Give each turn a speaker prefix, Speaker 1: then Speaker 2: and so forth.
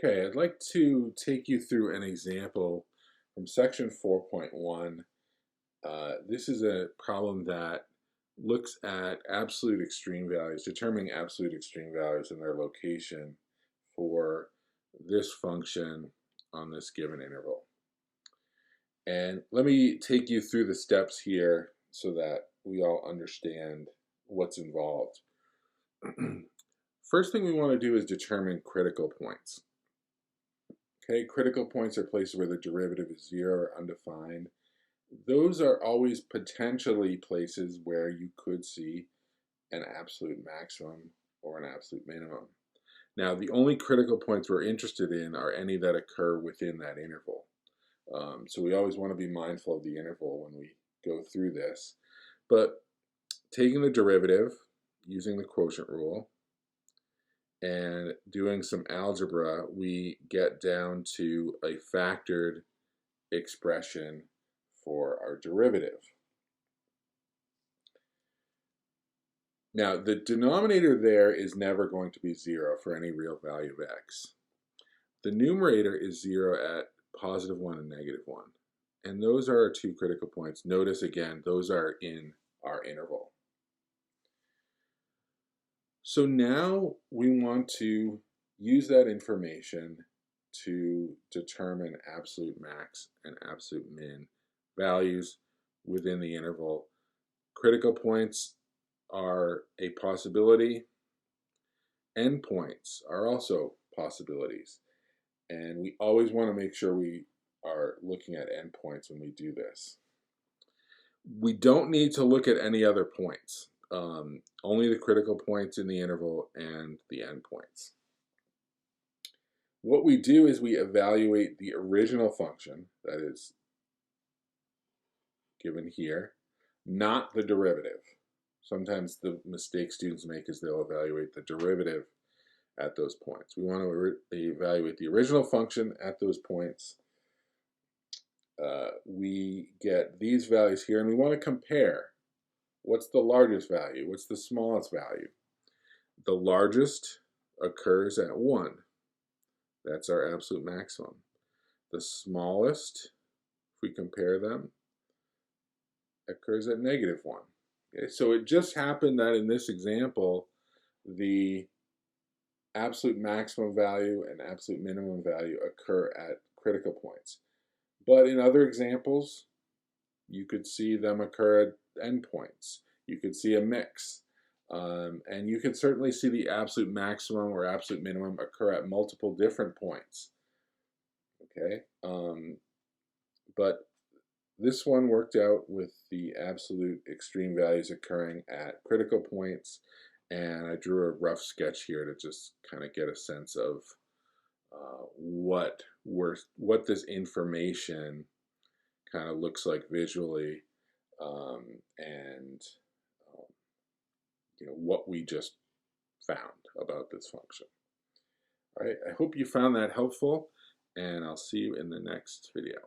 Speaker 1: Okay, I'd like to take you through an example from section 4.1. This is a problem that looks at absolute extreme values, determining absolute extreme values and their location for this function on this given interval. And let me take you through the steps here so that we all understand what's involved. First thing we want to do is determine critical points. Okay, critical points are places where the derivative is 0 or undefined. Those are always potentially places where you could see an absolute maximum or an absolute minimum. Now, the only critical points we're interested in are any that occur within that interval. So we always want to be mindful of the interval when we go through this. But taking the derivative, using the quotient rule, and doing some algebra, we get down to a factored expression for our derivative. Now, the denominator there is never going to be 0 for any real value of x. The numerator is 0 at positive 1 and negative 1. And those are our two critical points. Notice again, those are in our interval. So now we want to use that information to determine absolute max and absolute min values within the interval. Critical points are a possibility. Endpoints are also possibilities. And we always want to make sure we are looking at endpoints when we do this. We don't need to look at any other points. Only the critical points in the interval and the endpoints. What we do is we evaluate the original function, that is given here, not the derivative. Sometimes the mistake students make is they'll evaluate the derivative at those points. We want to evaluate the original function at those points. We get these values here, and we want to compare. What's the largest value? What's the smallest value? The largest occurs at 1. That's our absolute maximum. The smallest, if we compare them, occurs at negative 1. Okay, so it just happened that in this example, the absolute maximum value and absolute minimum value occur at critical points. But in other examples, you could see them occur at endpoints. You could see a mix. And you can certainly see the absolute maximum or absolute minimum occur at multiple different points. Okay, but this one worked out with the absolute extreme values occurring at critical points, and I drew a rough sketch here to just kind of get a sense of what this information kind of looks like visually, and what we just found about this function. All right, I hope you found that helpful, and I'll see you in the next video.